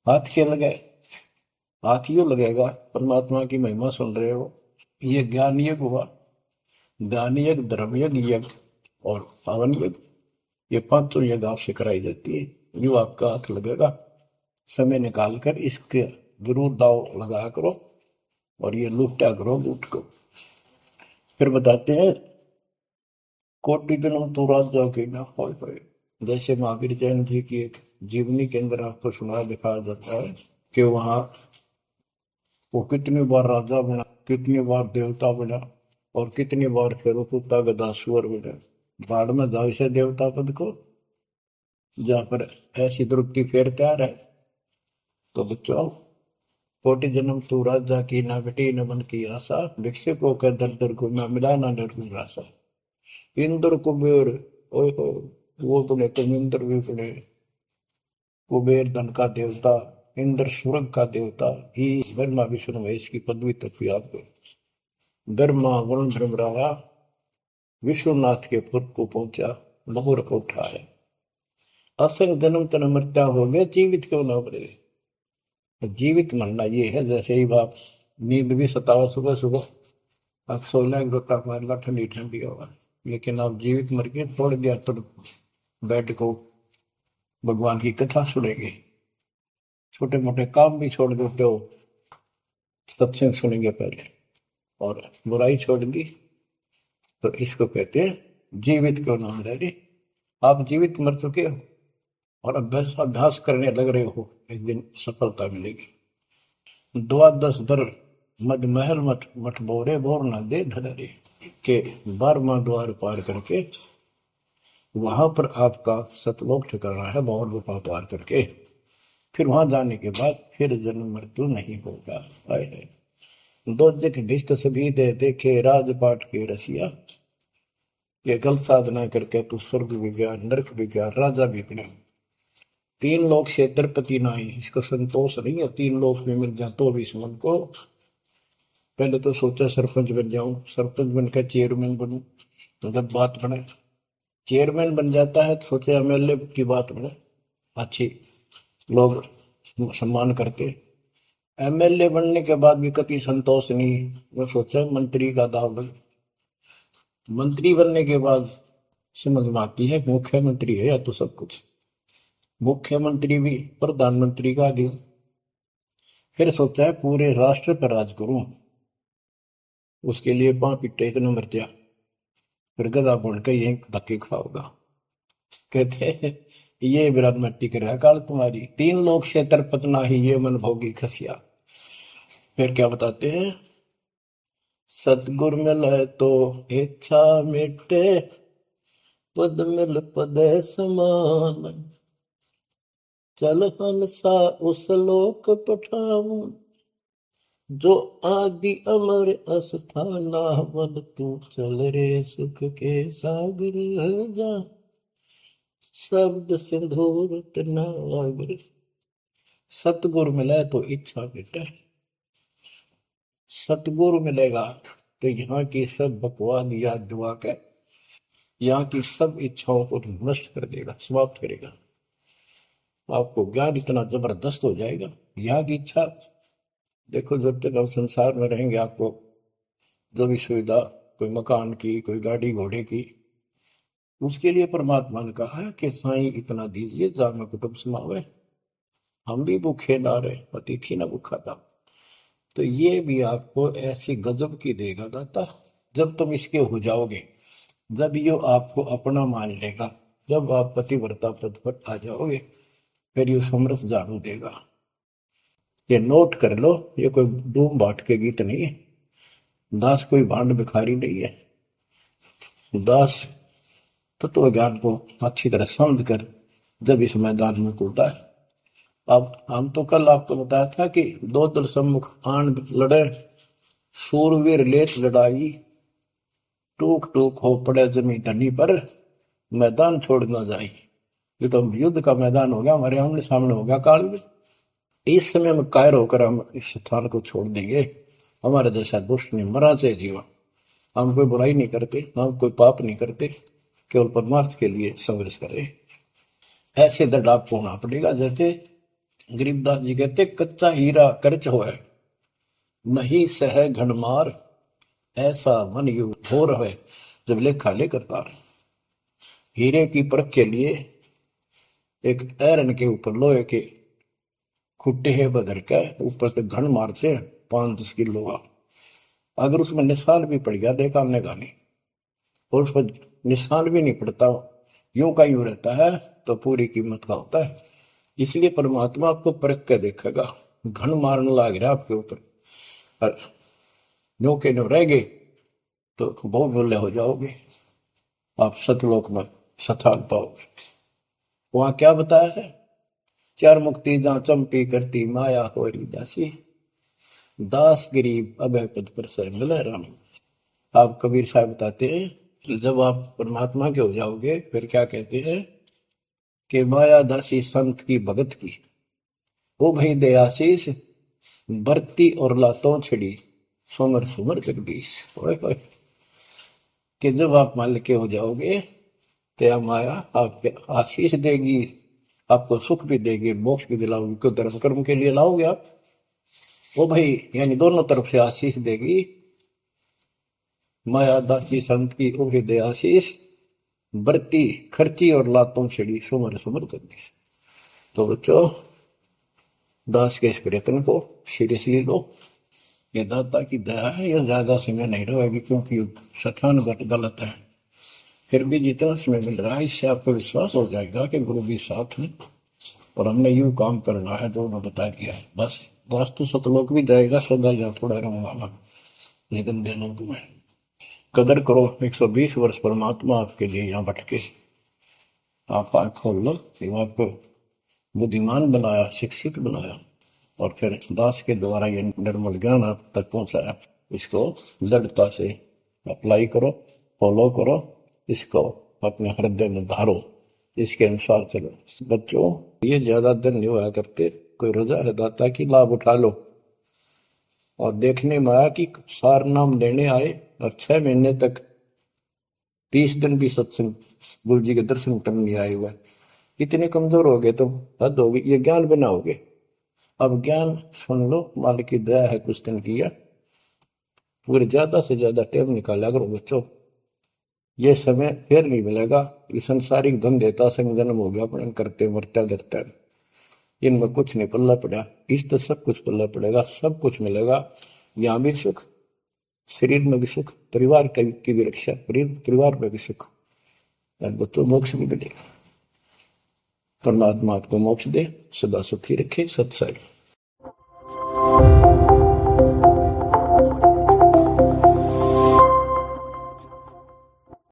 हाथ क्या लगे? हाथ यूं लगेगा, परमात्मा की महिमा सुन रहे हो, ये ज्ञान यज्ञ हुआ। दान यज्ञ, धर्म यज्ञ, यज्ञ और पावन यज्ञ, ये पांचों यज्ञ आपसे कराई जाती है। यूं आपका हाथ लगेगा, समय निकाल कर इसके जरूर दाव लगाया करो और ये लूटा करो लूट को। फिर बताते हैं कोटि जन्म तो राजा के ना होए होए। जैसे महावीर जैन जी की एक जीवनी के अंदर आपको सुना दिखाया जाता है कि वहां वो कितनी बार राजा बना, कितनी बार देवता बना और कितनी बार फिर कुत्ता गधा सुअर बना। बाढ़ में जाओ से देवता पद को, जहां पर ऐसी द्रुपति फिर तैयार है। तो बच्चों कोटि जन्म तू राजा की ना बेटी न मन की आशा, भिक्षुकों के दर दर को ना मिला ना निर्गुण राशा। इंद्र कुबेर ओए हो, वो बने कमिंद्र भी बने। कुबेर धन का देवता, इंद्र स्वर्ग का देवता ही ब्रह्मा विष्णु महेश की पदवी तक भी आपको ब्रह्मा वरुण ब्रह्मराया विश्वनाथ के पुर को पहुंचा, बहुर को उठाया। असंग जन्म तन मृत्या हो गया, जीवित क्यों ना मरे। जीवित मरना ये है जैसे ही आप नींद भी सताओ सुबह सुबह, आप सो लेंगे गोता मारना ठंडी ठंडी होगा, लेकिन आप जीवित मर के छोड़ दिया तो बेड को भगवान की कथा सुनेंगे, छोटे मोटे काम भी छोड़ देते हो, सत्संग सुनेंगे पहले, और बुराई छोड़ दी। तो इसको कहते हैं जीवित क्यों ना मरे। आप जीवित मर चुके हो और अभ्यास करने लग रहे हो, एक दिन सफलता मिलेगी। द्वादश दर मद महल मठ मठ बोरे बोर न दे धरे के 12वां द्वार पार करके वहां पर आपका सतलोक ठिकाना है, बहुत गुफा पार करके फिर वहां जाने के बाद फिर जन्म मृत्यु नहीं होगा। है दो दिख भिष्ट सभी दे देखे राजपाट के रसिया, ये गलत साधना करके तू स्वर्ग भी गया नरक भी गया राजा भी बना। तीन लोग से द्रपति नाई, इसको संतोष नहीं है, तीन लोग में मिल जाए तो भी इस मन को। पहले तो सोचा सरपंच बन जाऊं, सरपंच बनकर चेयरमैन बनूं, तो जब बात बने चेयरमैन बन जाता है तो सोचे एमएलए की बात बने, अच्छी लोग सम्मान करते। एमएलए बनने के बाद भी कभी संतोष नहीं, वो सोचा मंत्री का दाव लगे। मंत्री बनने के बाद समझ में आती है मुख्यमंत्री है या तो सब कुछ, मुख्यमंत्री भी प्रधानमंत्री का आगे। फिर सोचा है पूरे राष्ट्र पर राज करूं, उसके लिए पां पिट्टे इतने मर दिया, फिर गधा बुन के यही धक्के खाओगा। कहते ये विराट मट्टी कर रहा काल तुम्हारी, तीन लोग से तरपतना ही ये मन भोगी खसिया। फिर क्या बताते हैं, सतगुर मिले तो इच्छा मिटे, पद मिल पदे समान, चल हंसा उस लोक पठाऊं, जो आदि अमर अस्थाना, मन तू चल रे सुख के सागर जा, शब्द सिंधूर नागर। सतगुरु मिले तो इच्छा मिटे, सतगुरु मिलेगा तो यहाँ की सब बकवाद याद दुआ के यहाँ की सब इच्छाओं को नष्ट कर देगा, समाप्त करेगा। आपको ज्ञान इतना जबरदस्त हो जाएगा। यहाँ की इच्छा देखो, जब तक हम संसार में रहेंगे आपको जो भी सुविधा, कोई मकान की, कोई गाड़ी घोड़े की, उसके लिए परमात्मा ने कहा है कि साईं इतना दीजिए जा में कुटुंब समावे। हम भी भूखे ना रहे, अतिथि ना भूखा था। तो ये भी आपको ऐसी गजब की देगा दाता, जब तुम इसके हो जाओगे, जब ये आपको अपना मान लेगा, जब आप पतिव्रता पद पर आ जाओगे, फिर ये समरस झाड़ू देगा। ये नोट कर लो, ये कोई डूम बाट के गीत नहीं है, दास कोई भांड भिखारी नहीं है। दास तत्व ज्ञान को अच्छी तरह समझ कर जब इस मैदान में कूदा है। अब हम तो कल आपको बताया था कि दो दल सम्मुख आन लड़े, सूरवीर लेत लड़ाई, टूक टूक हो पड़े जमी धनी पर, मैदान छोड़ ना जाए। ये तो युद्ध का मैदान हो गया, हमारे आमने सामने हो गया काल में। इस समय में कायर होकर हम इस स्थान को छोड़ देंगे। हमारे जैसा दुष्ट नहीं मरा चाहे जीवन, हम कोई बुराई नहीं करते, हम कोई पाप नहीं करते, केवल परमार्थ के लिए संघर्ष करें। ऐसे दृढ़ आपको होना पड़ेगा। जैसे गरीबदास जी कहते, कच्चा हीरा करच होए, नहीं सह घनमार, ऐसा मन यू हो रहे जब लेखा ले करता। हीरे की परख के लिए एक ऐरन के ऊपर लोहे के खुट्टे है बदर के ऊपर से घन मारते हैं 5-10 किलो का। अगर उसमें निशान भी पड़ गया देखा हमने गानी, और उस पर निशान भी नहीं पड़ता, यूं का यूं रहता है, तो पूरी कीमत का होता है। इसलिए परमात्मा आपको परख के देखेगा। घन मारने लग रहा आपके ऊपर और न्यो के न्यो रह गए तो बहुत मूल्य हो जाओगे, आप सतलोक में स्थान पाओगे। वहां क्या बताया है, चार मुक्ति जहां चंपी करती माया हो रही दासी, दास गरीब अभय पद पर से मिले राम। आप कबीर साहब बताते हैं जब आप परमात्मा के हो जाओगे फिर क्या कहते हैं कि माया दासी संत की भगत की, ओ भाई दयाशीष बरती और लातों छिड़ी सोमर सुमर जगदीश। कि जब आप मान के हो जाओगे तो माया आपके आशीष देगी, आपको सुख भी देगी, मोक्ष भी दिलाओगी, क्यों धर्म कर्म के लिए लाओगे आप। वो भाई यानी दोनों तरफ से आशीष देगी। माया दासी संत की ओ हृदय आशीष बरती खर्ची और लातों छिड़ी सुमर सुमर जगदीश। तो बच्चों दास के इस प्रयत्न को सीरियसली लो, ये दाता की दया है, ये ज्यादा समय नहीं रहेगी क्योंकि स्थान गलत है। फिर भी जितना समय मिल रहा है इससे आपको विश्वास हो जाएगा कि गुरु भी साथ है और हमने यूं काम करना है जो उन्होंने बता दिया है। बस वास्तु सतलोक भी जाएगा, सदा या थोड़ा रहूंगा लेकिन दिनों को मैं कदर करो। 120 वर्ष परमात्मा आपके लिए यहाँ भटके, आप आँख खोल लो, आपको बुद्धिमान बनाया, शिक्षित बनाया और फिर दास के द्वारा ये निर्मल ज्ञान आप तक पहुंचाया। इसको दृढ़ता से अप्लाई करो, फॉलो करो, इसको अपने हृदय में धारो, इसके अनुसार चलो। बच्चों ये ज्यादा दिन नहीं हुआ करते, कोई रजा है दाता की लाभ उठा लो। और देखने में आया कि सार नाम लेने आए और 6 महीने तक 30 दिन भी सत्संग गुरु जी के दर्शन करने नहीं आए हुए, इतने कमजोर हो गए तो हद होगी, ये ज्ञान बनाओगे। अब ज्ञान सुन लो, मालिक की दया है कुछ दिन किया, पूरे ज्यादा से ज्यादा टाइम निकाला करो बच्चों, ये समय फिर नहीं मिलेगा। ये संसारिक धन देता संग जन्म हो गया अपने करते मरता डरता, इनमें कुछ नहीं पल्ला पड़ा, इस तो सब कुछ पल्ला पड़ेगा, सब कुछ मिलेगा। यहाँ भी सुख, शरीर में भी सुख, परिवार की भी रक्षा, परिवार में भी सुख, बच्चों मोक्ष भी मिलेगा। परमात्मा आपको मोक्ष दे, सदा सुखी रखे। सत्संग।